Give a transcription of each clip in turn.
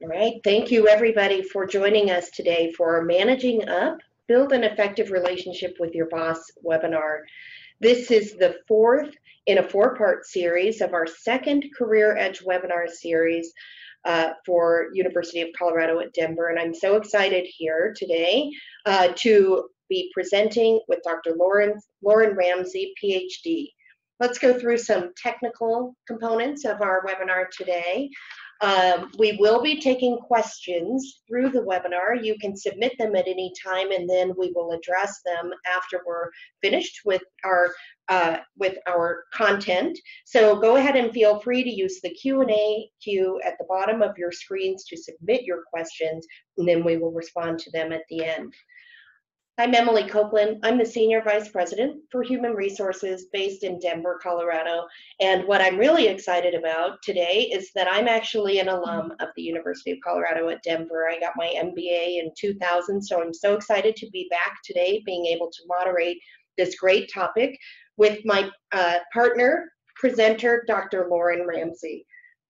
All right, thank you everybody for joining us today for Managing Up, Build an Effective Relationship with Your Boss webinar. This is the fourth in a four-part series of our second Career Edge webinar series for University of Colorado at Denver. And I'm so excited here today to be presenting with Dr. Lauren Ramsey, PhD. Let's go through some technical components of our webinar today. We will be taking questions through the webinar. You can submit them at any time, and then we will address them after we're finished with our content. So go ahead and feel free to use the Q&A queue at the bottom of your screens to submit your questions, and then we will respond to them at the end. I'm Emily Copeland. I'm the Senior Vice President for Human Resources based in Denver, Colorado. And what I'm really excited about today is that I'm actually an alum of the University of Colorado at Denver. I got my MBA in 2000, so I'm so excited to be back today, being able to moderate this great topic with my partner, presenter, Dr. Lauren Ramsey.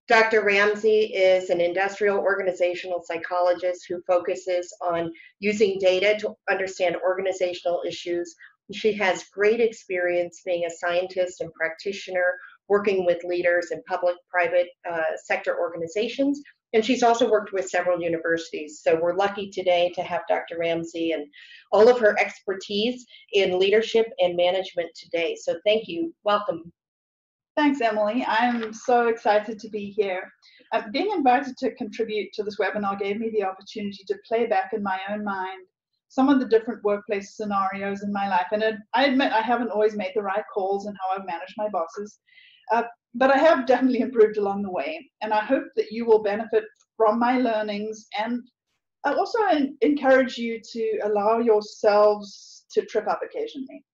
Dr. Ramsey is an industrial organizational psychologist who focuses on using data to understand organizational issues. She has great experience being a scientist and practitioner, working with leaders in public-private sector organizations, and she's also worked with several universities. So we're lucky today to have Dr. Ramsey and all of her expertise in leadership and management today. So thank you. Welcome. Thanks, Emily. I'm so excited to be here. Being invited to contribute to this webinar gave me the opportunity to play back in my own mind some of the different workplace scenarios in my life. And I admit I haven't always made the right calls in how I've managed my bosses, but I have definitely improved along the way. And I hope that you will benefit from my learnings. And I also encourage you to allow yourselves to trip up occasionally.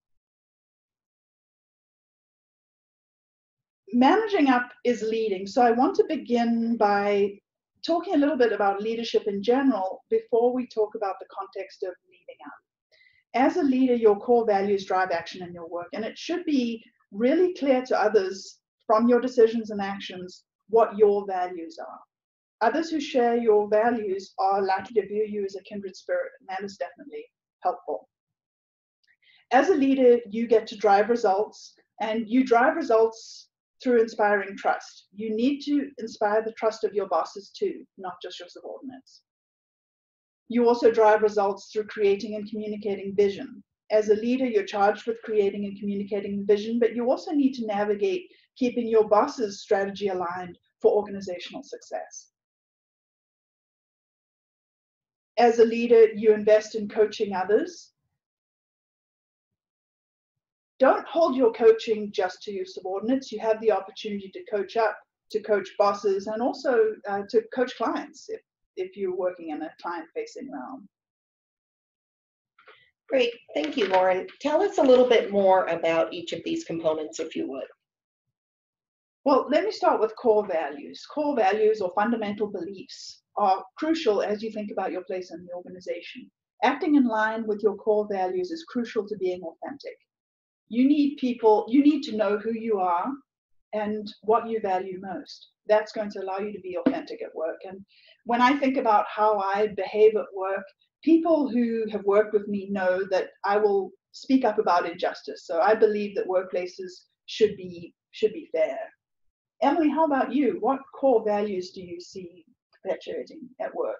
Managing up is leading, so I want to begin by talking a little bit about leadership in general before we talk about the context of leading up. As a leader, your core values drive action in your work, and it should be really clear to others from your decisions and actions what your values are. Others who share your values are likely to view you as a kindred spirit, and that is definitely helpful. As a leader, you get to drive results, and you drive results through inspiring trust. You need to inspire the trust of your bosses too, not just your subordinates. You also drive results through creating and communicating vision. As a leader, you're charged with creating and communicating vision, but you also need to navigate keeping your boss's strategy aligned for organizational success. As a leader, you invest in coaching others. Don't hold your coaching just to your subordinates. You have the opportunity to coach up, to coach bosses, and also to coach clients if you're working in a client-facing realm. Great, thank you, Lauren. Tell us a little bit more about each of these components, if you would. Well, let me start with core values. Core values or fundamental beliefs are crucial as you think about your place in the organization. Acting in line with your core values is crucial to being authentic. You need to know who you are and what you value most. That's going to allow you to be authentic at work. And when I think about how I behave at work, people who have worked with me know that I will speak up about injustice. So I believe that workplaces should be fair. Emily, how about you? What core values do you see perpetuating at work?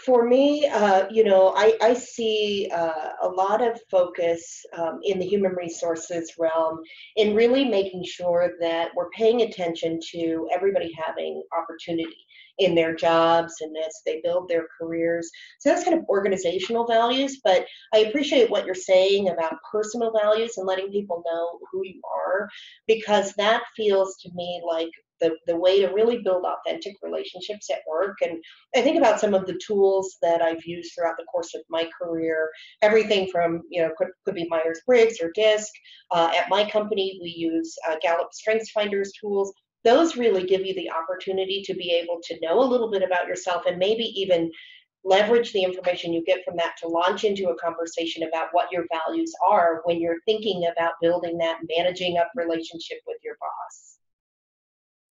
For me, I see a lot of focus in the human resources realm in really making sure that we're paying attention to everybody having opportunity in their jobs and as they build their careers. So that's kind of organizational values, but I appreciate what you're saying about personal values and letting people know who you are, because that feels to me like the way to really build authentic relationships at work. And I think about some of the tools that I've used throughout the course of my career, everything from, could be Myers-Briggs or DISC. At my company, we use Gallup StrengthsFinders tools. Those really give you the opportunity to be able to know a little bit about yourself and maybe even leverage the information you get from that to launch into a conversation about what your values are when you're thinking about building that managing up relationship with your boss.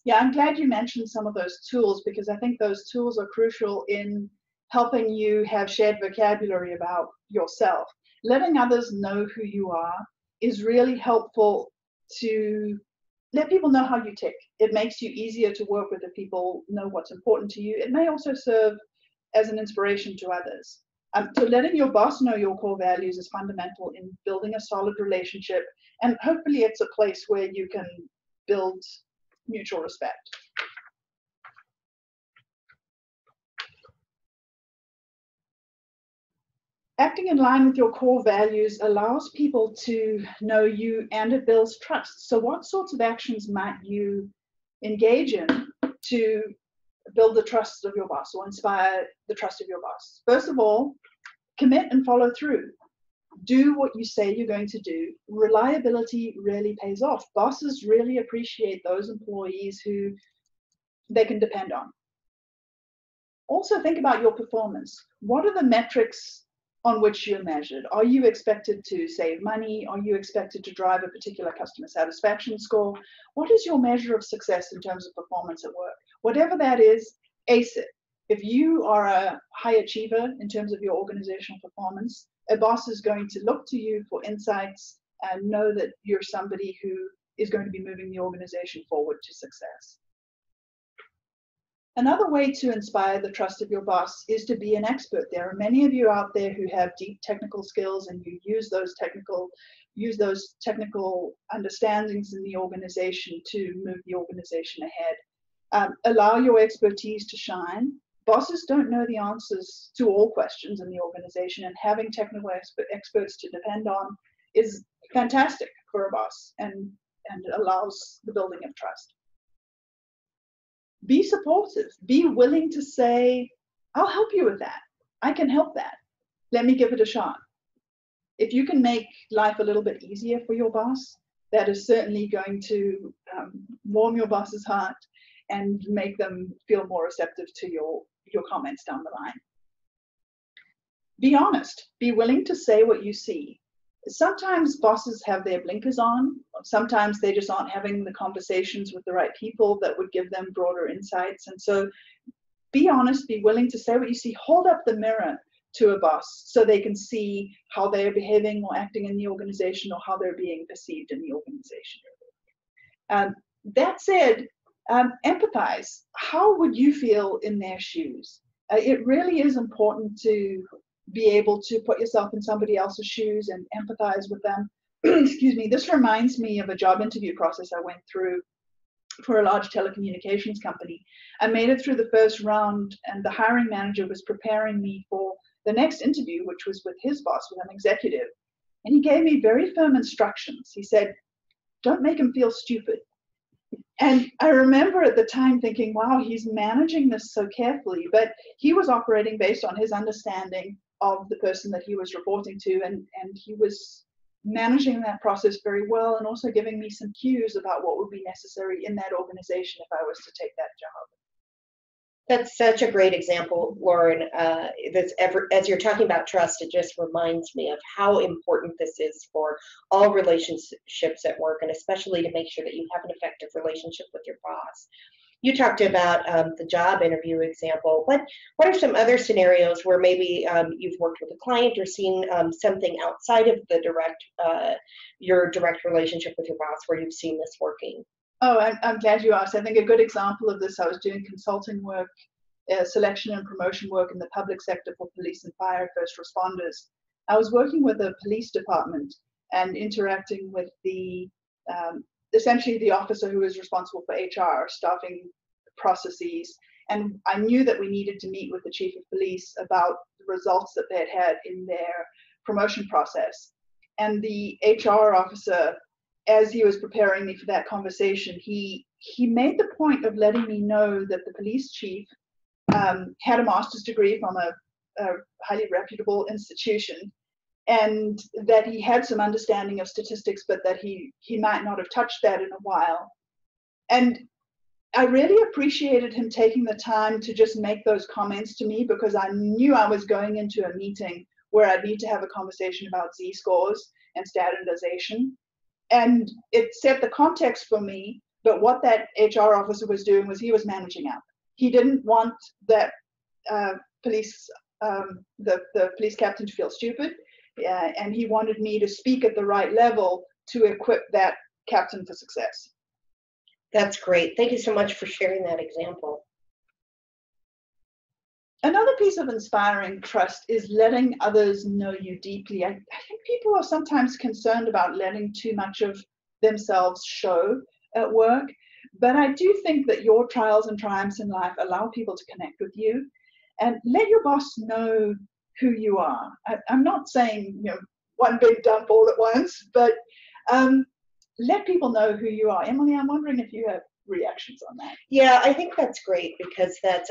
Yeah, I'm glad you mentioned some of those tools, because I think those tools are crucial in helping you have shared vocabulary about yourself. Letting others know who you are is really helpful to let people know how you tick. It makes you easier to work with if people know what's important to you. It may also serve as an inspiration to others. So letting your boss know your core values is fundamental in building a solid relationship, and hopefully it's a place where you can build mutual respect. Acting in line with your core values allows people to know you, and it builds trust. So what sorts of actions might you engage in to build the trust of your boss or inspire the trust of your boss? First of all, commit and follow through. Do what you say you're going to do. Reliability really pays off. Bosses really appreciate those employees who they can depend on. Also think about your performance. What are the metrics on which you're measured? Are you expected to save money? Are you expected to drive a particular customer satisfaction score? What is your measure of success in terms of performance at work? Whatever that is, ace it. If you are a high achiever in terms of your organizational performance, a boss is going to look to you for insights and know that you're somebody who is going to be moving the organization forward to success. Another way to inspire the trust of your boss is to be an expert. There are many of you out there who have deep technical skills, and you use those technical understandings in the organization to move the organization ahead. Allow your expertise to shine. Bosses don't know the answers to all questions in the organization, and having technical experts to depend on is fantastic for a boss and allows the building of trust. Be supportive. Be willing to say, I'll help you with that. I can help that. Let me give it a shot. If you can make life a little bit easier for your boss, that is certainly going to warm your boss's heart and make them feel more receptive to your comments down the line. Be honest. Be willing to say what you see. Sometimes bosses have their blinkers on. Sometimes they just aren't having the conversations with the right people that would give them broader insights. And so be honest, be willing to say what you see. Hold up the mirror to a boss so they can see how they're behaving or acting in the organization, or how they're being perceived in the organization. That said, empathize. How would you feel in their shoes? It really is important to be able to put yourself in somebody else's shoes and empathize with them. Excuse me. This reminds me of a job interview process I went through for a large telecommunications company. I made it through the first round, and the hiring manager was preparing me for the next interview, which was with his boss, with an executive. And he gave me very firm instructions. He said, don't make him feel stupid. And I remember at the time thinking, wow, he's managing this so carefully, but he was operating based on his understanding of the person that he was reporting to, and he was managing that process very well, and also giving me some cues about what would be necessary in that organization if I was to take that job. That's such a great example, Lauren. As you're talking about trust, it just reminds me of how important this is for all relationships at work, and especially to make sure that you have an effective relationship with your boss. You talked about the job interview example. What are some other scenarios where maybe you've worked with a client or seen something outside of the your direct relationship with your boss where you've seen this working? Oh, I'm glad you asked. I think a good example of this, I was doing consulting work, selection and promotion work in the public sector for police and fire first responders. I was working with a police department and interacting with the essentially the officer who is responsible for HR, staffing processes. And I knew that we needed to meet with the chief of police about the results that they had in their promotion process. And the HR officer, as he was preparing me for that conversation, he made the point of letting me know that the police chief had a master's degree from a highly reputable institution, and that he had some understanding of statistics, but that he might not have touched that in a while. And I really appreciated him taking the time to just make those comments to me, because I knew I was going into a meeting where I'd need to have a conversation about Z-scores and standardization. And it set the context for me, But what that HR officer was doing was he was managing up. He didn't want that police, the police captain to feel stupid, and he wanted me to speak at the right level to equip that captain for success. That's great. Thank you so much for sharing that example. Another piece of inspiring trust is letting others know you deeply. I think people are sometimes concerned about letting too much of themselves show at work, but I do think that your trials and triumphs in life allow people to connect with you, and let your boss know who you are. I'm not saying, you know, one big dump all at once, but let people know who you are. Emily, I'm wondering if you have reactions on that. Yeah, I think that's great because that's,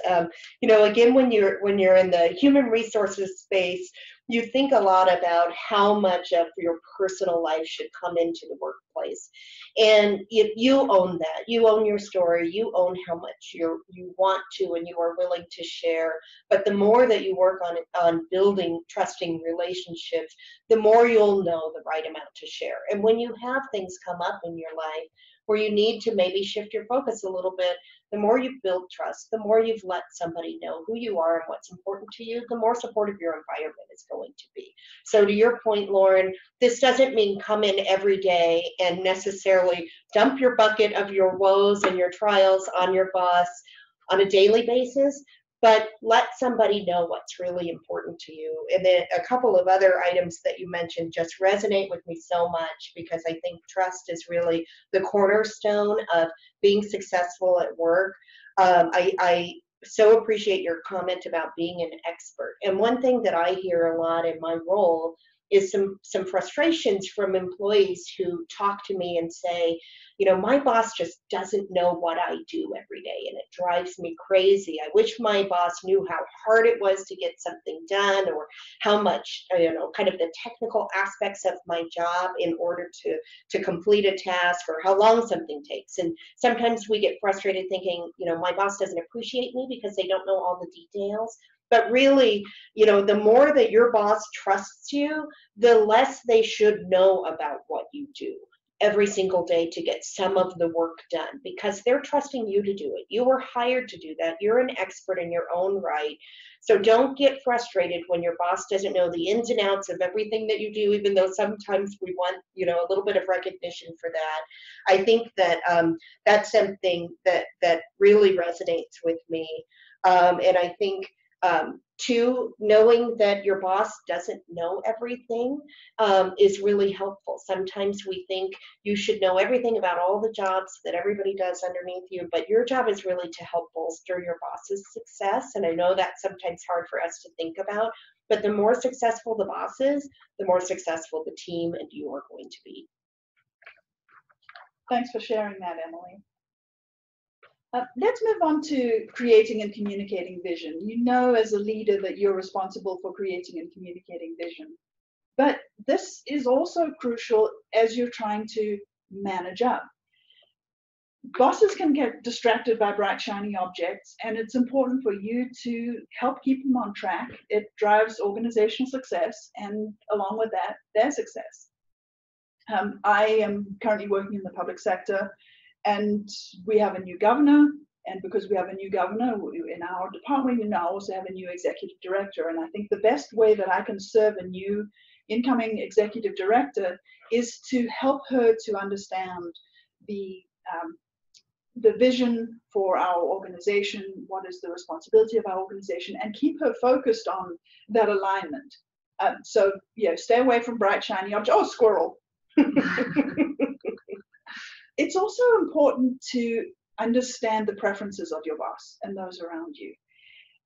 you know, again, when you're in the human resources space, you think a lot about how much of your personal life should come into the workplace, and if you own that, you own your story, you own how much you want to and you are willing to share. But the more that you work on building trusting relationships, the more you'll know the right amount to share. And when you have things come up in your life where you need to maybe shift your focus a little bit, the more you've built trust, the more you've let somebody know who you are and what's important to you, the more supportive your environment is going to be. So to your point, Lauren, this doesn't mean come in every day and necessarily dump your bucket of your woes and your trials on your boss on a daily basis, but let somebody know what's really important to you. And then a couple of other items that you mentioned just resonate with me so much, because I think trust is really the cornerstone of being successful at work. I so appreciate your comment about being an expert. And one thing that I hear a lot in my role is some frustrations from employees who talk to me and say, you know, my boss just doesn't know what I do every day, and it drives me crazy. I wish my boss knew how hard it was to get something done, or how much, you know, kind of the technical aspects of my job in order to complete a task, or how long something takes. And sometimes we get frustrated thinking, you know, my boss doesn't appreciate me because they don't know all the details. But really, you know, the more that your boss trusts you, the less they should know about what you do every single day to get some of the work done, because they're trusting you to do it. You were hired to do that. You're an expert in your own right. So don't get frustrated when your boss doesn't know the ins and outs of everything that you do, even though sometimes we want, you know, a little bit of recognition for that. I think that that's something that really resonates with me. And I think two, knowing that your boss doesn't know everything is really helpful. Sometimes we think you should know everything about all the jobs that everybody does underneath you, but your job is really to help bolster your boss's success. And I know that's sometimes hard for us to think about, but the more successful the boss is, the more successful the team and you are going to be. Thanks for sharing that, Emily. Let's move on to creating and communicating vision. You know, as a leader, that you're responsible for creating and communicating vision. But this is also crucial as you're trying to manage up. Bosses can get distracted by bright, shiny objects, and it's important for you to help keep them on track. It drives organizational success, and along with that, their success. I am currently working in the public sector, and we have a new governor, and because we have a new governor in our department, we now also have a new executive director. And I think the best way that I can serve a new incoming executive director is to help her to understand the vision for our organization, what is the responsibility of our organization, and keep her focused on that alignment. So, yeah, stay away from bright, shiny objects. Oh, squirrel. It's also important to understand the preferences of your boss and those around you.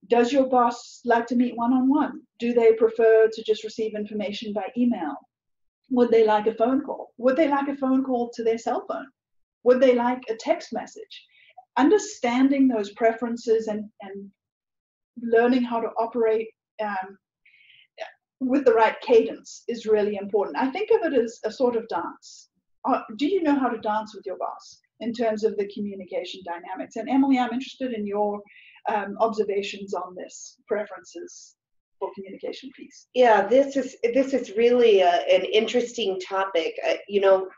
Does your boss like to meet one-on-one? Do they prefer to just receive information by email? Would they like a phone call? Would they like a phone call to their cell phone? Would they like a text message? Understanding those preferences and learning how to operate with the right cadence is really important. I think of it as a sort of dance. Do you know how to dance with your boss in terms of the communication dynamics? And Emily, I'm interested in your observations on this, preferences for communication piece. Yeah, this is really an interesting topic. You know,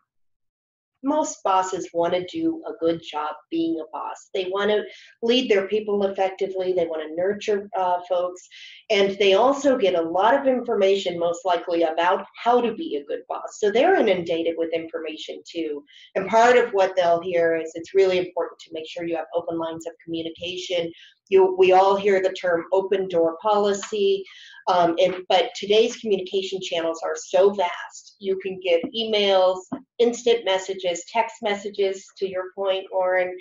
most bosses want to do a good job being a boss. They want to lead their people effectively. They want to nurture folks. And they also get a lot of information, most likely, about how to be a good boss. So they're inundated with information too. And part of what they'll hear is it's really important to make sure you have open lines of communication. We all hear the term open door policy. But today's communication channels are so vast. You can get emails, instant messages, text messages, to your point, Lauren,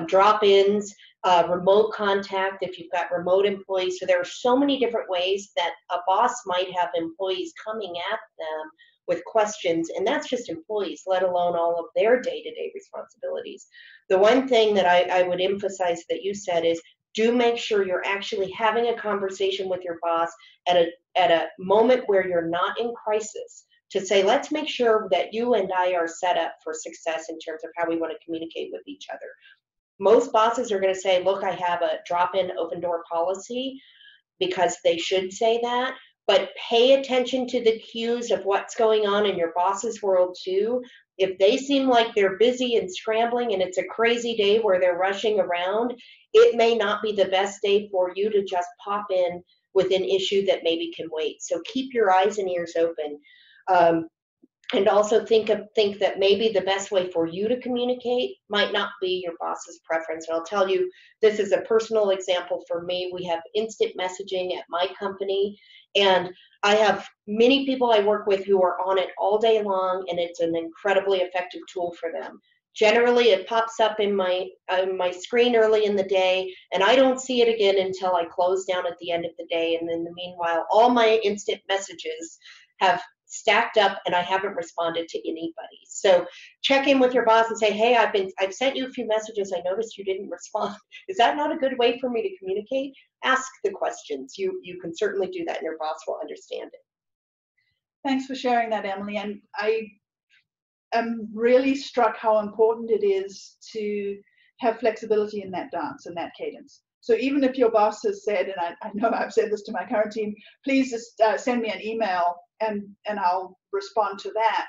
drop-ins, remote contact if you've got remote employees. So there are so many different ways that a boss might have employees coming at them with questions, and that's just employees, let alone all of their day-to-day responsibilities. The one thing that I would emphasize that you said is, do make sure you're actually having a conversation with your boss at a moment where you're not in crisis, to say, let's make sure that you and I are set up for success in terms of how we want to communicate with each other. Most bosses are going to say, look, I have a drop-in open door policy, because they should say that, but pay attention to the cues of what's going on in your boss's world too. If they seem like they're busy and scrambling and it's a crazy day where they're rushing around, it may not be the best day for you to just pop in with an issue that maybe can wait. So keep your eyes and ears open. And also think that maybe the best way for you to communicate might not be your boss's preference. And I'll tell you, this is a personal example for me. We have instant messaging at my company, and I have many people I work with who are on it all day long, and it's an incredibly effective tool for them. Generally, it pops up in my screen early in the day, and I don't see it again until I close down at the end of the day. And in the meanwhile, all my instant messages have stacked up and I haven't responded to anybody. So check in with your boss and say, hey, I've sent you a few messages. I noticed you didn't respond. Is that not a good way for me to communicate? Ask the questions. You can certainly do that and your boss will understand it. Thanks for sharing that, Emily. And I am really struck how important it is to have flexibility in that dance and that cadence. So even if your boss has said, and I know I've said this to my current team, please just send me an email and I'll respond to that.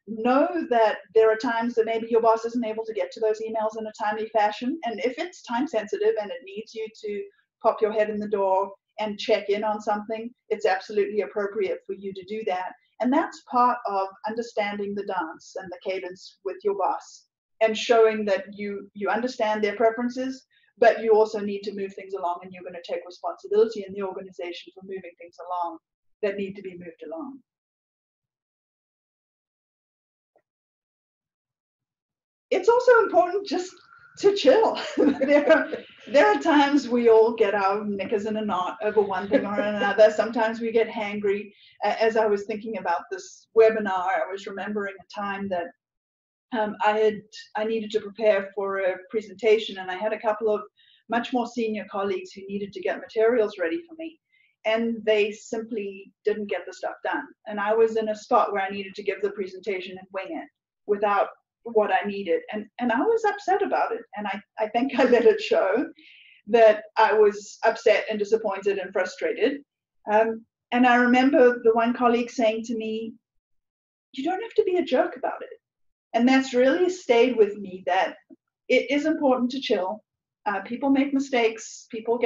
Know that there are times that maybe your boss isn't able to get to those emails in a timely fashion. And if it's time sensitive and it needs you to pop your head in the door and check in on something, it's absolutely appropriate for you to do that. And that's part of understanding the dance and the cadence with your boss and showing that you understand their preferences, but you also need to move things along, and you're going to take responsibility in the organization for moving things along that need to be moved along. It's also important just to chill. There are times we all get our knickers in a knot over one thing or another. Sometimes we get hangry. As I was thinking about this webinar, I was remembering a time that I needed to prepare for a presentation, and I had a couple of much more senior colleagues who needed to get materials ready for me, and they simply didn't get the stuff done. And I was in a spot where I needed to give the presentation and wing it without what I needed, and I was upset about it, and I think I let it show that I was upset and disappointed and frustrated. And I remember the one colleague saying to me, you don't have to be a jerk about it. And that's really stayed with me, that it is important to chill. People make mistakes. People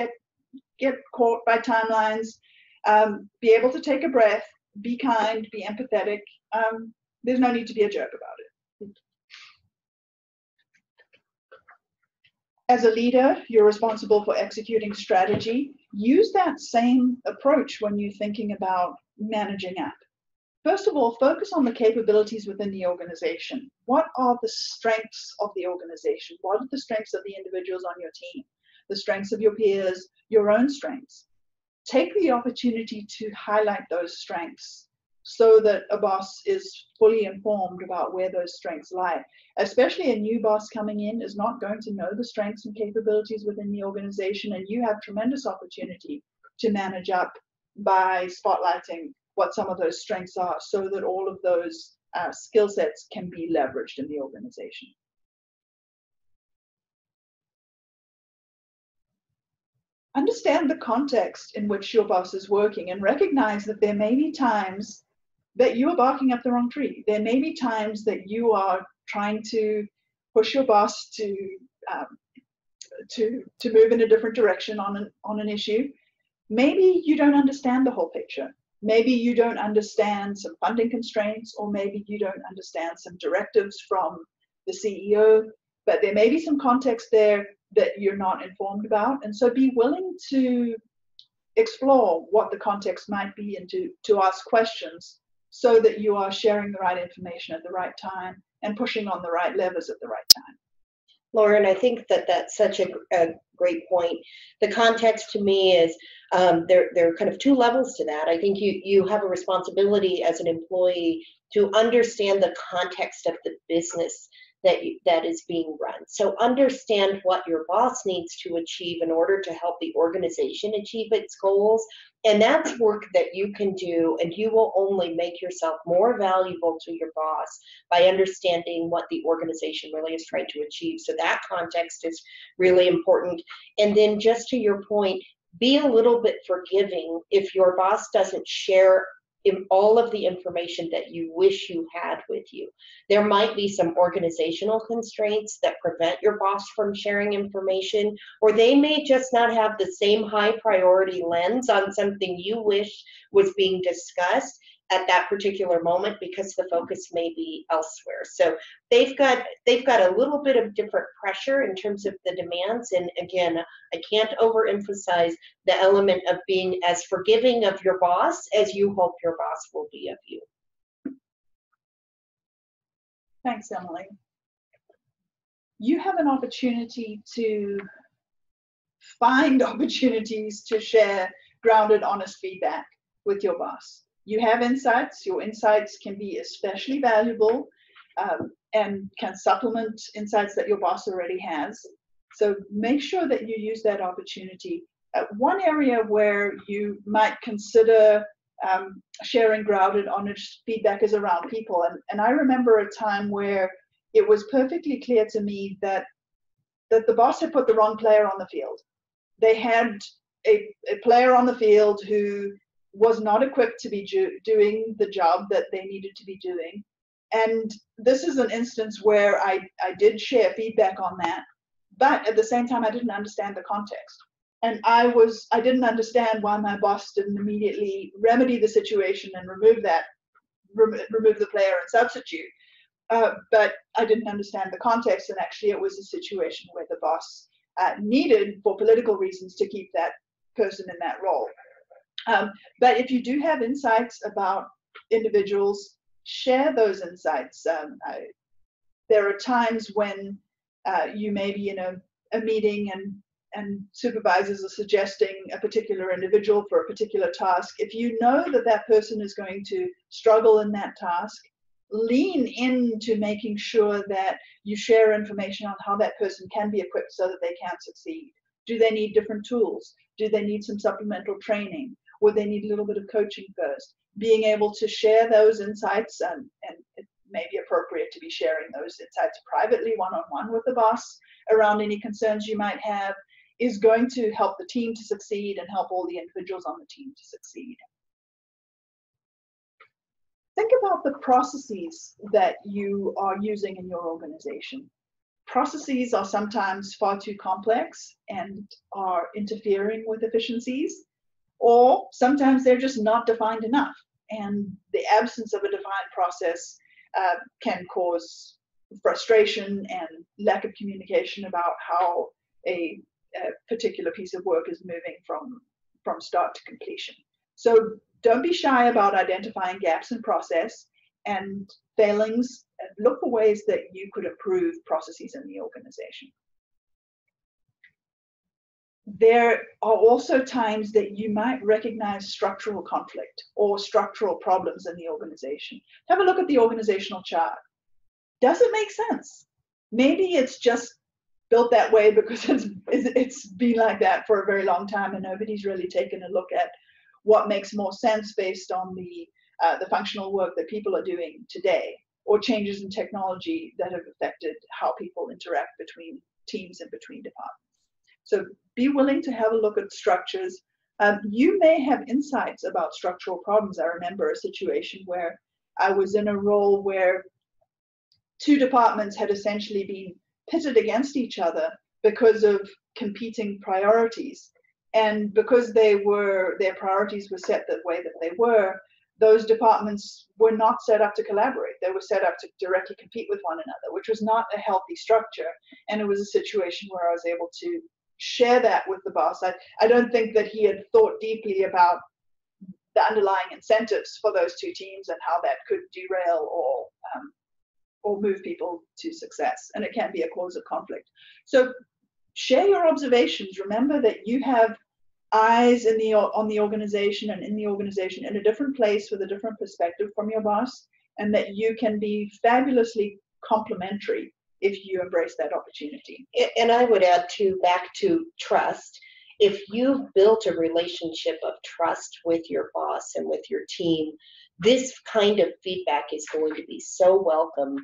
get caught by timelines. Be able to take a breath, be kind, be empathetic. There's no need to be a jerk about it. As a leader, you're responsible for executing strategy. Use that same approach when you're thinking about managing up. First of all, focus on the capabilities within the organization. What are the strengths of the organization? What are the strengths of the individuals on your team? The strengths of your peers, your own strengths. Take the opportunity to highlight those strengths so that a boss is fully informed about where those strengths lie. Especially a new boss coming in is not going to know the strengths and capabilities within the organization, and you have tremendous opportunity to manage up by spotlighting what some of those strengths are so that all of those skill sets can be leveraged in the organization. Understand the context in which your boss is working and recognize that there may be times that you are barking up the wrong tree. There may be times that you are trying to push your boss to move in a different direction on an issue. Maybe you don't understand the whole picture. Maybe you don't understand some funding constraints, or maybe you don't understand some directives from the CEO, but there may be some context there that you're not informed about. And so be willing to explore what the context might be and to ask questions so that you are sharing the right information at the right time and pushing on the right levers at the right time. Lauren, I think that that's such a great point. The context to me is there are kind of two levels to that. I think you have a responsibility as an employee to understand the context of the business that is being run. So understand what your boss needs to achieve in order to help the organization achieve its goals. And that's work that you can do, and you will only make yourself more valuable to your boss by understanding what the organization really is trying to achieve. So that context is really important. And then just to your point, be a little bit forgiving if your boss doesn't share all of the information that you wish you had with you. There might be some organizational constraints that prevent your boss from sharing information, or they may just not have the same high priority lens on something you wish was being discussed at that particular moment because the focus may be elsewhere. So they've got a little bit of different pressure in terms of the demands. And again, I can't overemphasize the element of being as forgiving of your boss as you hope your boss will be of you. Thanks, Emily. You have an opportunity to find opportunities to share grounded, honest feedback with your boss. You have insights. Your insights can be especially valuable and can supplement insights that your boss already has. So make sure that you use that opportunity. One area where you might consider sharing grounded, honest feedback is around people. And I remember a time where it was perfectly clear to me that the boss had put the wrong player on the field. They had a player on the field who was not equipped to be doing the job that they needed to be doing. And this is an instance where I did share feedback on that, but at the same time, I didn't understand the context. And I didn't understand why my boss didn't immediately remedy the situation and remove the player and substitute. But I didn't understand the context, and actually it was a situation where the boss needed, for political reasons, to keep that person in that role. But if you do have insights about individuals, share those insights. There are times when you may be in a meeting and supervisors are suggesting a particular individual for a particular task. If you know that person is going to struggle in that task, lean into making sure that you share information on how that person can be equipped so that they can succeed. Do they need different tools? Do they need some supplemental training? Would they need a little bit of coaching first? Being able to share those insights, and it may be appropriate to be sharing those insights privately, one-on-one with the boss around any concerns you might have, is going to help the team to succeed and help all the individuals on the team to succeed. Think about the processes that you are using in your organization. Processes are sometimes far too complex and are interfering with efficiencies, or sometimes they're just not defined enough. And the absence of a defined process can cause frustration and lack of communication about how a particular piece of work is moving from start to completion. So don't be shy about identifying gaps in process and failings, and look for ways that you could improve processes in the organization. There are also times that you might recognize structural conflict or structural problems in the organization. Have a look at the organizational chart. Does it make sense? Maybe it's just built that way because it's been like that for a very long time and nobody's really taken a look at what makes more sense based on the functional work that people are doing today, or changes in technology that have affected how people interact between teams and between departments. So be willing to have a look at structures. You may have insights about structural problems. I remember a situation where I was in a role where two departments had essentially been pitted against each other because of competing priorities. And because their priorities were set the way that they were, those departments were not set up to collaborate. They were set up to directly compete with one another, which was not a healthy structure. And it was a situation where I was able to share that with the boss. I don't think that he had thought deeply about the underlying incentives for those two teams and how that could derail or move people to success. And it can be a cause of conflict. So share your observations. Remember that you have eyes on the organization and in the organization in a different place with a different perspective from your boss, and that you can be fabulously complementary if you embrace that opportunity. And I would add back to trust. If you've built a relationship of trust with your boss and with your team, this kind of feedback is going to be so welcomed.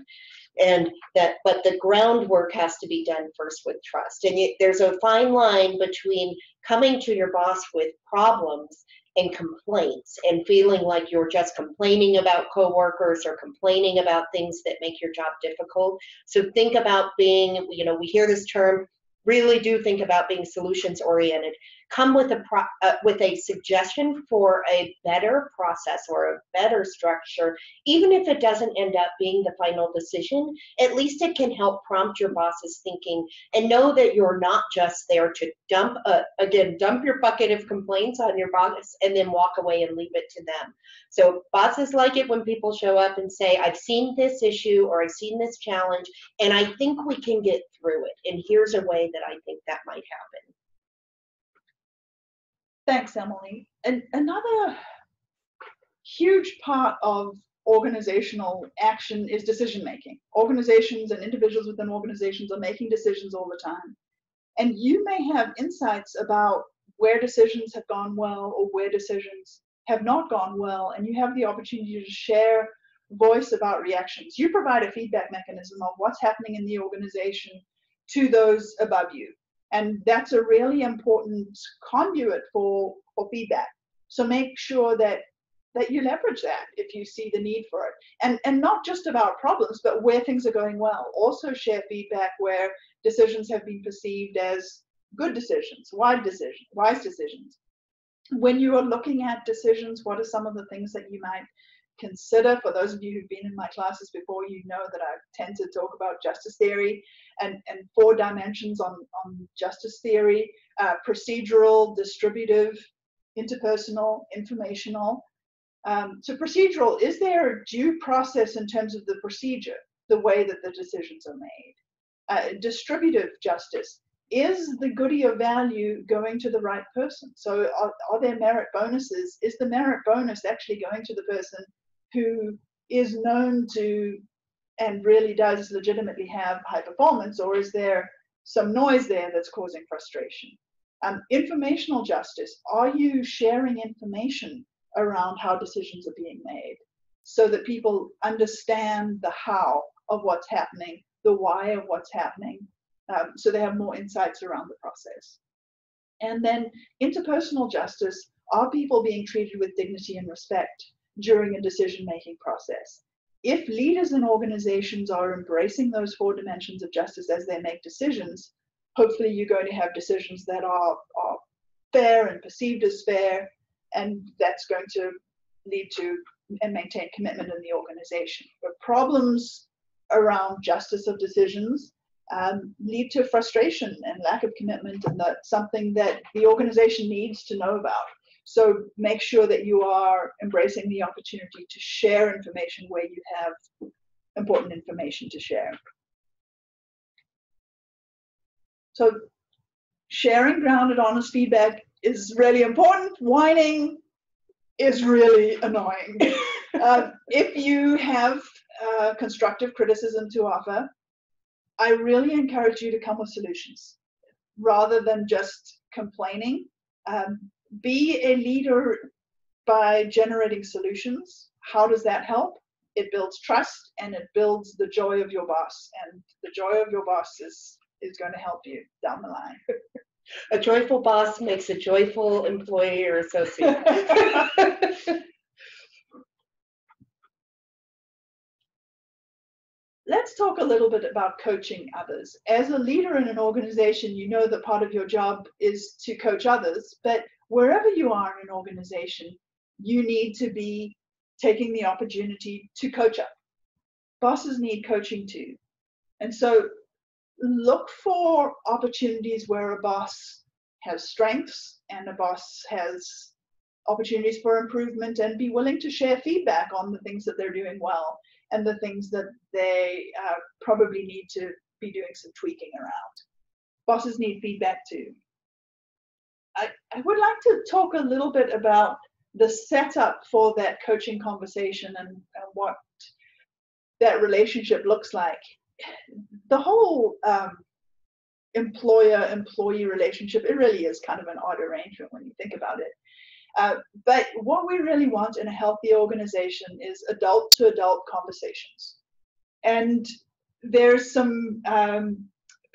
But the groundwork has to be done first with trust. And there's a fine line between coming to your boss with problems and complaints and feeling like you're just complaining about coworkers or complaining about things that make your job difficult. So think about being, we hear this term, really do think about being solutions oriented. Come with a suggestion for a better process or a better structure. Even if it doesn't end up being the final decision, at least it can help prompt your boss's thinking, and know that you're not just there to dump your bucket of complaints on your boss and then walk away and leave it to them. So bosses like it when people show up and say, I've seen this issue or I've seen this challenge and I think we can get through it. And here's a way that I think that might happen. Thanks, Emily. And another huge part of organizational action is decision making. Organizations and individuals within organizations are making decisions all the time. And you may have insights about where decisions have gone well or where decisions have not gone well, and you have the opportunity to share voice about reactions. You provide a feedback mechanism of what's happening in the organization to those above you. And that's a really important conduit for feedback. So make sure that you leverage that if you see the need for it. And not just about problems, but where things are going well. Also share feedback where decisions have been perceived as good decisions, wise decisions. When you are looking at decisions, what are some of the things that you might consider? For those of you who've been in my classes before, you know that I tend to talk about justice theory and 4 dimensions on justice theory: procedural, distributive, interpersonal, informational. So procedural, is there a due process in terms of the procedure, the way that the decisions are made? Distributive justice, is the goodie of value going to the right person? So are there merit bonuses? Is the merit bonus actually going to the person who is known to and really does legitimately have high performance, or is there some noise there that's causing frustration? Informational justice, are you sharing information around how decisions are being made so that people understand the how of what's happening, the why of what's happening, so they have more insights around the process? And then interpersonal justice, are people being treated with dignity and respect during a decision-making process? If leaders in organizations are embracing those 4 dimensions of justice as they make decisions, hopefully you're going to have decisions that are fair and perceived as fair, and that's going to lead to and maintain commitment in the organization. But problems around justice of decisions lead to frustration and lack of commitment, and that's something that the organization needs to know about. So make sure that you are embracing the opportunity to share information where you have important information to share. So sharing grounded, honest feedback is really important. Whining is really annoying. If you have constructive criticism to offer, I really encourage you to come with solutions rather than just complaining. Be a leader by generating solutions. How does that help? It builds trust and it builds the joy of your boss. And the joy of your boss is going to help you down the line. A joyful boss makes a joyful employee or associate. let's talk a little bit about coaching others. As a leader in an organization, you know that part of your job is to coach others, but wherever you are in an organization, you need to be taking the opportunity to coach up. Bosses need coaching too. And so look for opportunities where a boss has strengths and a boss has opportunities for improvement, and be willing to share feedback on the things that they're doing well and the things that they probably need to be doing some tweaking around. Bosses need feedback too. I would like to talk a little bit about the setup for that coaching conversation and what that relationship looks like. The whole employer-employee relationship, it really is kind of an odd arrangement when you think about it. But what we really want in a healthy organization is adult-to-adult conversations. And there's some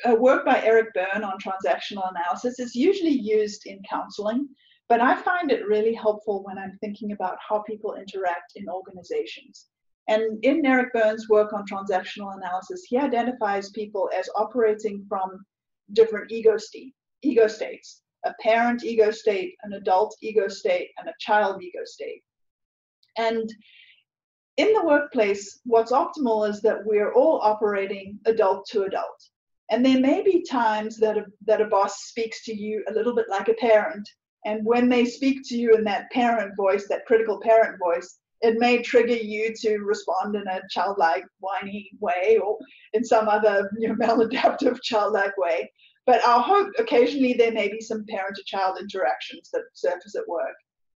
work by Eric Berne on transactional analysis. It's usually used in counseling, but I find it really helpful when I'm thinking about how people interact in organizations. And in Eric Berne's work on transactional analysis, he identifies people as operating from different ego states. A parent ego state, an adult ego state, and a child ego state. And in the workplace, what's optimal is that we're all operating adult to adult. And there may be times that a boss speaks to you a little bit like a parent. And when they speak to you in that parent voice, that critical parent voice, it may trigger you to respond in a childlike, whiny way, or in some other maladaptive childlike way. But our hope, occasionally there may be some parent-to-child interactions that surface at work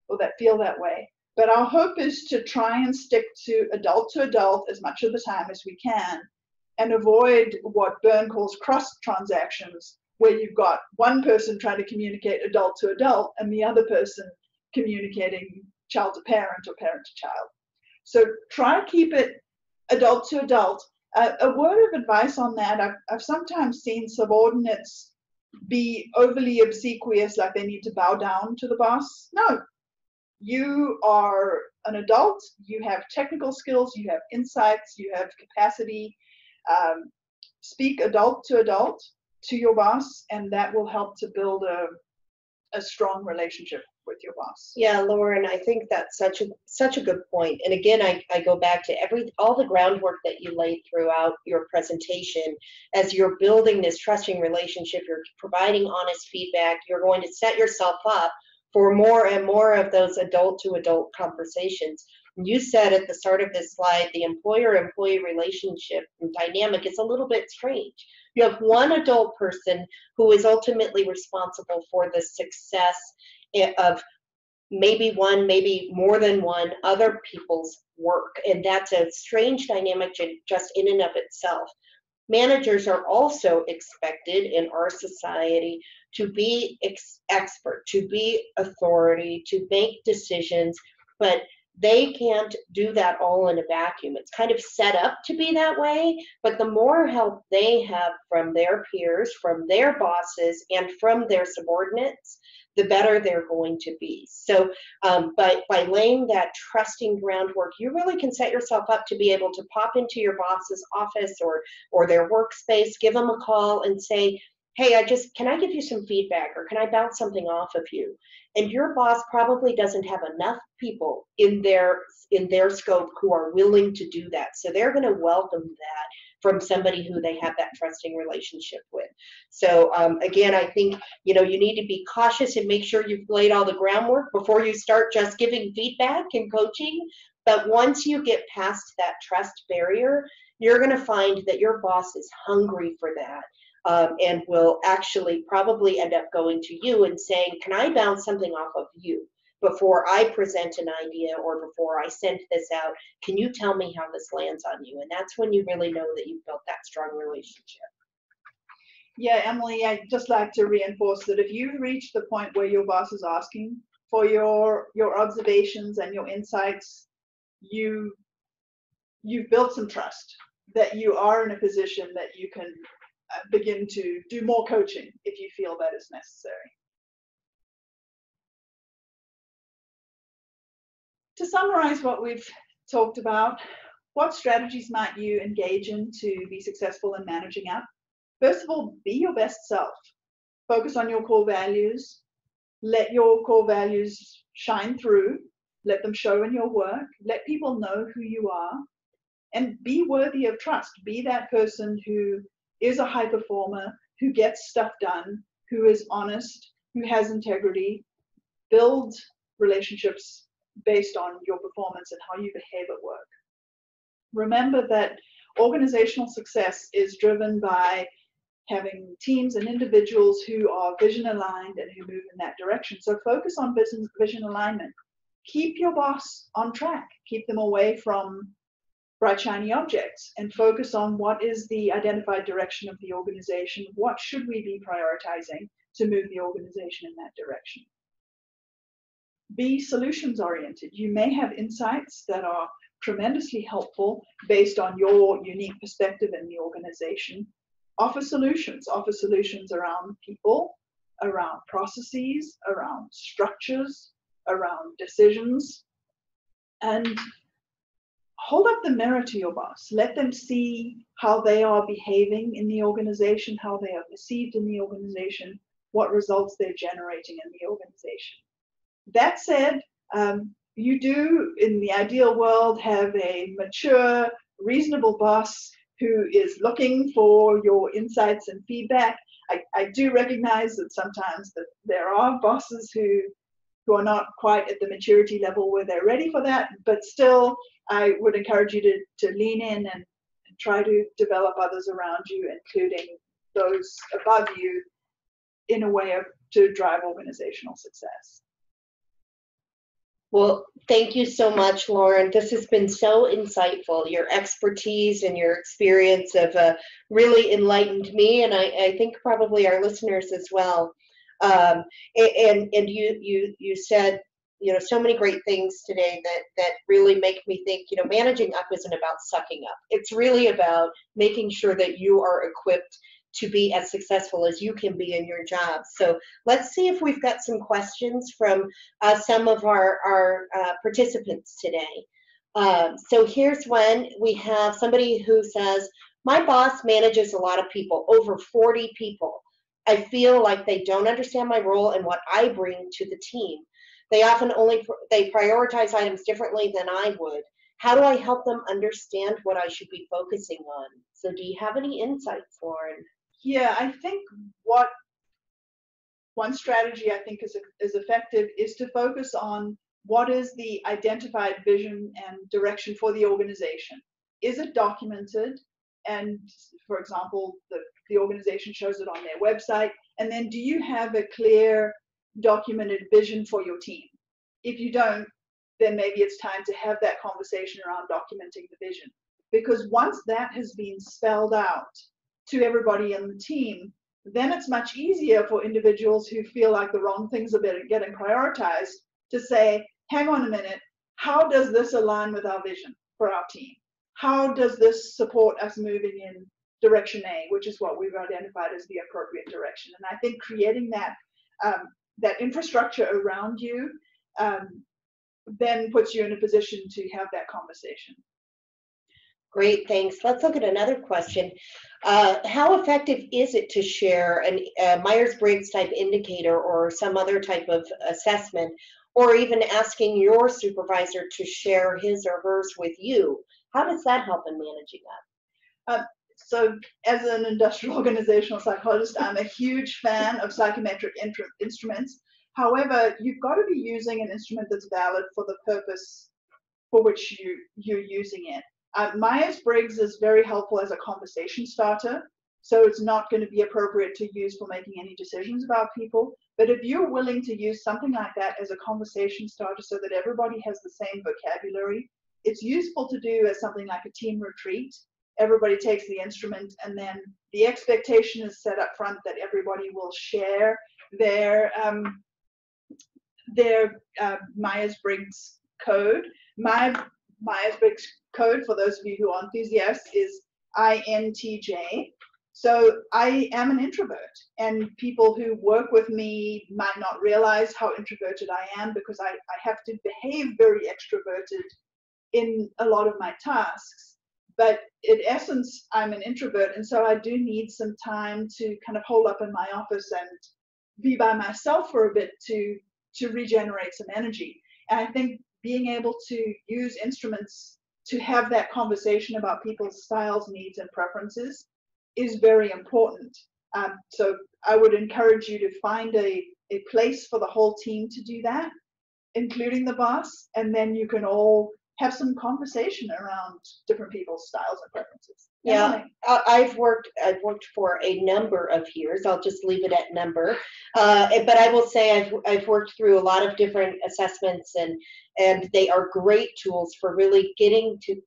or that feel that way. But our hope is to try and stick to adult as much of the time as we can, and avoid what Berne calls cross transactions, where you've got one person trying to communicate adult to adult and the other person communicating child to parent or parent to child. So try keep it adult to adult. A word of advice on that, I've sometimes seen subordinates be overly obsequious, like they need to bow down to the boss. No, you are an adult, you have technical skills, you have insights, you have capacity. Speak adult to your boss, and that will help to build a strong relationship with your boss. Yeah, Lauren, I think that's such a good point. And again, I go back to all the groundwork that you laid throughout your presentation. As you're building this trusting relationship, you're providing honest feedback, you're going to set yourself up for more and more of those adult to adult conversations. You said at the start of this slide, the employer-employee relationship and dynamic is a little bit strange. You have one adult person who is ultimately responsible for the success of maybe one, maybe more than one other people's work. And that's a strange dynamic just in and of itself. Managers are also expected in our society to be expert, to be authority, to make decisions, but they can't do that all in a vacuum. It's kind of set up to be that way, but the more help they have from their peers, from their bosses, and from their subordinates, the better they're going to be. So by laying that trusting groundwork, you really can set yourself up to be able to pop into your boss's office or their workspace, give them a call and say, hey, can I give you some feedback, or can I bounce something off of you? And your boss probably doesn't have enough people in their scope who are willing to do that. So they're going to welcome that from somebody who they have that trusting relationship with. So again, I think you need to be cautious and make sure you've laid all the groundwork before you start just giving feedback and coaching. But once you get past that trust barrier, you're going to find that your boss is hungry for that. And will actually probably end up going to you and saying, can I bounce something off of you before I present an idea or before I send this out? Can you tell me how this lands on you? And that's when you really know that you've built that strong relationship. Yeah, Emily, I'd just like to reinforce that if you've reached the point where your boss is asking for your observations and your insights, you've built some trust that you are in a position that you can begin to do more coaching if you feel that is necessary. To summarize what we've talked about, what strategies might you engage in to be successful in managing up? First of all, be your best self. Focus on your core values. Let your core values shine through. Let them show in your work. Let people know who you are. And be worthy of trust. Be that person who is a high performer, who gets stuff done, who is honest, who has integrity. Build relationships based on your performance and how you behave at work. Remember that organizational success is driven by having teams and individuals who are vision aligned and who move in that direction. So focus on vision alignment. Keep your boss on track. Keep them away from bright, shiny objects and focus on what is the identified direction of the organization. What should we be prioritizing to move the organization in that direction? Be solutions oriented. You may have insights that are tremendously helpful based on your unique perspective in the organization. Offer solutions around people, around processes, around structures, around decisions, and hold up the mirror to your boss. Let them see how they are behaving in the organization, how they are perceived in the organization, what results they're generating in the organization. That said, you do, in the ideal world, have a mature, reasonable boss who is looking for your insights and feedback. I do recognize that sometimes that there are bosses who are not quite at the maturity level where they're ready for that, but still, I would encourage you to lean in and try to develop others around you, including those above you, in a way to drive organizational success. Well, thank you so much, Lauren. This has been so insightful. Your expertise and your experience have really enlightened me, and I think probably our listeners as well. And you said, so many great things today that really make me think, managing up isn't about sucking up. It's really about making sure that you are equipped to be as successful as you can be in your job. So let's see if we've got some questions from some of our participants today. So here's one. We have somebody who says, my boss manages a lot of people, over 40 people. I feel like they don't understand my role and what I bring to the team. They often they prioritize items differently than I would. How do I help them understand what I should be focusing on? So do you have any insights, Lauren? Yeah, I think one strategy I think is effective is to focus on what is the identified vision and direction for the organization. Is it documented? And for example, the organization shows it on their website. And then do you have a clear documented vision for your team? If you don't, then maybe it's time to have that conversation around documenting the vision. Because once that has been spelled out to everybody in the team, then it's much easier for individuals who feel like the wrong things are getting prioritized to say, hang on a minute, how does this align with our vision for our team? How does this support us moving in direction A, which is what we've identified as the appropriate direction? And I think creating that infrastructure around you then puts you in a position to have that conversation. Great, thanks. Let's look at another question. How effective is it to share a Myers-Briggs type indicator or some other type of assessment, or even asking your supervisor to share his or hers with you? How does that help in managing that? So as an industrial organizational psychologist, I'm a huge fan of psychometric instruments. However, you've got to be using an instrument that's valid for the purpose for which you're using it. Myers-Briggs is very helpful as a conversation starter, so it's not going to be appropriate to use for making any decisions about people. But if you're willing to use something like that as a conversation starter so that everybody has the same vocabulary, it's useful to do as something like a team retreat. Everybody takes the instrument, and then the expectation is set up front that everybody will share their Myers-Briggs code. My Myers-Briggs code, for those of you who are enthusiasts, is INTJ. So I am an introvert, and people who work with me might not realize how introverted I am because I have to behave very extroverted in a lot of my tasks. But in essence, I'm an introvert, and so I do need some time to kind of hole up in my office and be by myself for a bit to regenerate some energy. And I think being able to use instruments to have that conversation about people's styles, needs, and preferences is very important. So I would encourage you to find a place for the whole team to do that, including the boss, and then you can all have some conversation around different people's styles and preferences. Yeah, Emily? I've worked for a number of years. I'll just leave it at number. But I will say I've worked through a lot of different assessments, and they are great tools for really getting to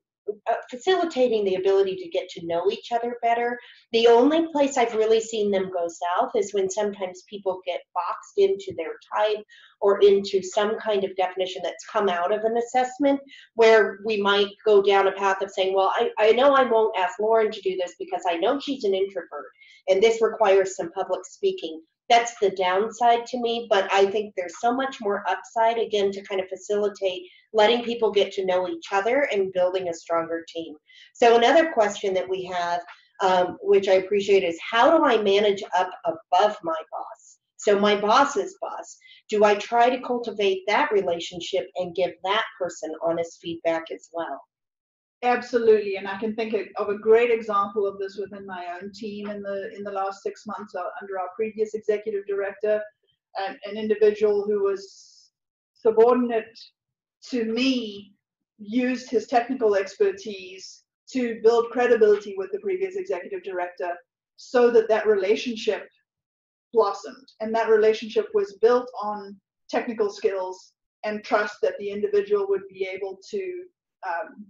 facilitating the ability to get to know each other better. The only place I've really seen them go south is when sometimes people get boxed into their type or into some kind of definition that's come out of an assessment, where we might go down a path of saying, well, I know I won't ask Lauren to do this because I know she's an introvert and this requires some public speaking. That's the downside to me, but I think there's so much more upside, again, to kind of facilitate letting people get to know each other and building a stronger team. So another question that we have, which I appreciate, is how do I manage up above my boss? So my boss's boss, do I try to cultivate that relationship and give that person honest feedback as well? Absolutely, and I can think of a great example of this within my own team in the last 6 months under our previous executive director, an individual who was subordinate to me used his technical expertise to build credibility with the previous executive director so that that relationship blossomed, and that relationship was built on technical skills and trust that the individual would be able to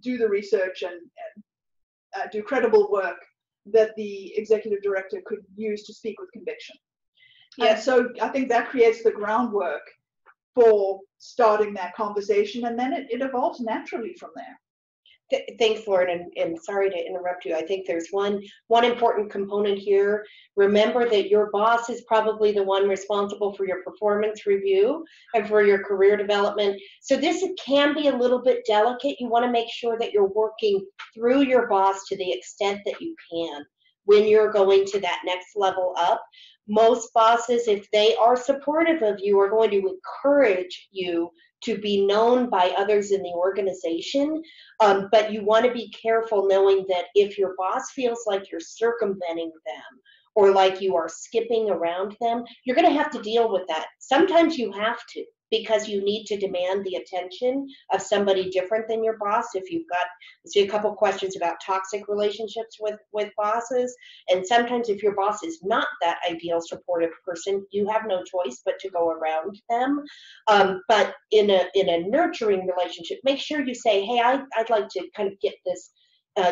do the research and do credible work that the executive director could use to speak with conviction. Yeah. And so I think that creates the groundwork for starting that conversation, and then it evolves naturally from there. Thanks, Lauren, and sorry to interrupt you. I think there's one important component here. Remember that your boss is probably the one responsible for your performance review and for your career development. So this can be a little bit delicate. You want to make sure that you're working through your boss to the extent that you can when you're going to that next level up. Most bosses, if they are supportive of you, are going to encourage you to be known by others in the organization, but you want to be careful knowing that if your boss feels like you're circumventing them or like you are skipping around them, you're going to have to deal with that. Sometimes you have to, because you need to demand the attention of somebody different than your boss. If you've got, see a couple questions about toxic relationships with bosses, and sometimes if your boss is not that ideal supportive person, you have no choice but to go around them. But in a nurturing relationship, make sure you say, hey, I'd like to kind of get this,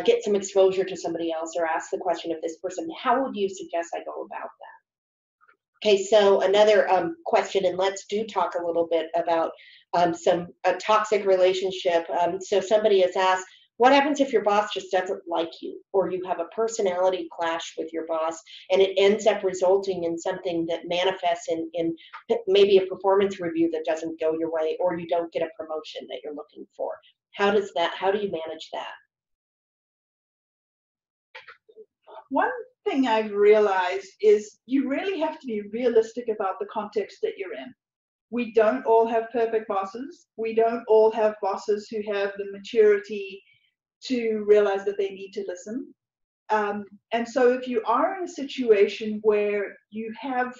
get some exposure to somebody else, or ask the question of this person, how would you suggest I go about that? Okay, so another question, and let's talk a little bit about a toxic relationship. So somebody has asked, what happens if your boss just doesn't like you, or you have a personality clash with your boss, and it ends up resulting in something that manifests in maybe a performance review that doesn't go your way, or you don't get a promotion that you're looking for? How do you manage that? One thing I've realized is you really have to be realistic about the context that you're in. We don't all have perfect bosses. We don't all have bosses who have the maturity to realize that they need to listen. And so if you are in a situation where you have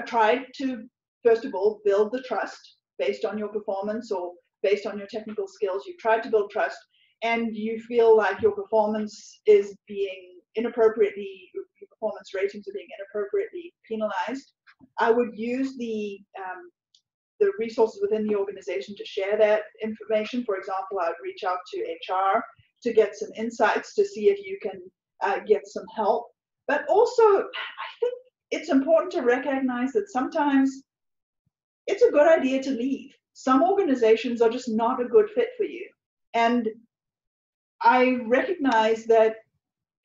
tried to, first of all, build the trust based on your performance or based on your technical skills, you've tried to build trust, and you feel like your performance is being inappropriately, your performance ratings are being inappropriately penalized, I would use the resources within the organization to share that information. For example, I would reach out to HR to get some insights to see if you can get some help. But also, I think it's important to recognize that sometimes it's a good idea to leave. Some organizations are just not a good fit for you. And I recognize that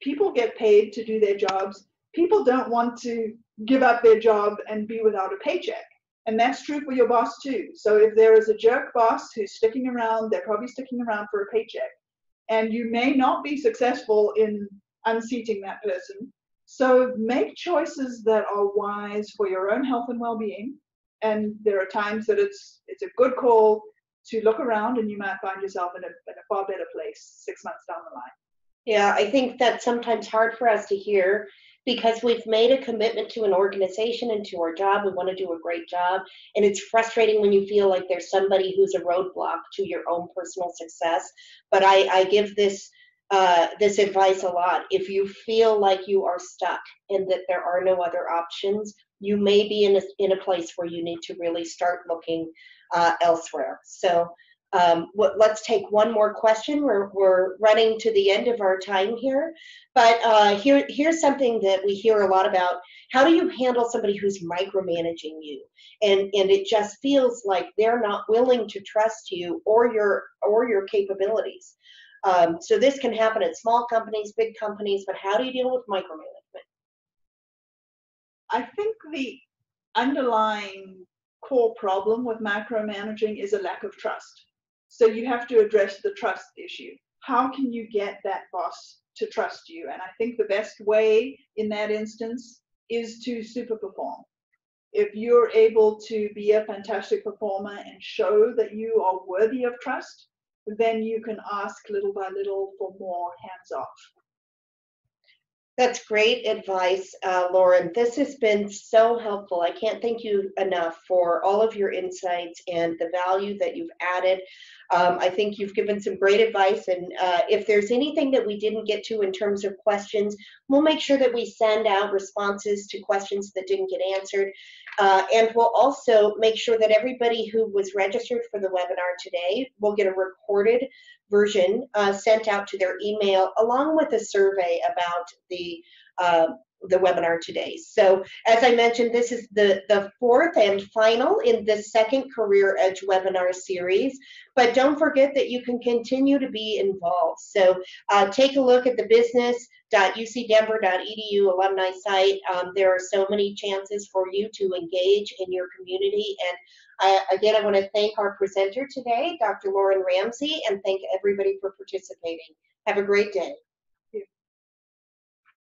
people get paid to do their jobs. People don't want to give up their job and be without a paycheck. And that's true for your boss too. So if there is a jerk boss who's sticking around, they're probably sticking around for a paycheck. And you may not be successful in unseating that person. So make choices that are wise for your own health and well-being. And there are times that it's a good call to look around, and you might find yourself in a far better place 6 months down the line. Yeah, I think that's sometimes hard for us to hear because we've made a commitment to an organization and to our job. We want to do a great job. And it's frustrating when you feel like there's somebody who's a roadblock to your own personal success. But I give this advice a lot. If you feel like you are stuck and that there are no other options, you may be in a place where you need to really start looking elsewhere. So let's take one more question. We're running to the end of our time here, but here's something that we hear a lot about. How do you handle somebody who's micromanaging you, and it just feels like they're not willing to trust you or your capabilities? So this can happen at small companies, big companies, but how do you deal with micromanagement? I think the underlying core problem with micromanaging is a lack of trust. So you have to address the trust issue. How can you get that boss to trust you? And I think the best way in that instance is to super perform. If you're able to be a fantastic performer and show that you are worthy of trust, then you can ask little by little for more hands off. That's great advice, Lauren. This has been so helpful. I can't thank you enough for all of your insights and the value that you've added. I think you've given some great advice, and if there's anything that we didn't get to in terms of questions, we'll make sure that we send out responses to questions that didn't get answered. And we'll also make sure that everybody who was registered for the webinar today will get a recorded version sent out to their email, along with a survey about the webinar today. So as I mentioned, this is the fourth and final in the second Career Edge webinar series, but don't forget that you can continue to be involved. So take a look at the business.ucdenver.edu alumni site. There are so many chances for you to engage in your community. And again, I want to thank our presenter today, Dr. Lauren Ramsey, and thank everybody for participating. Have a great day.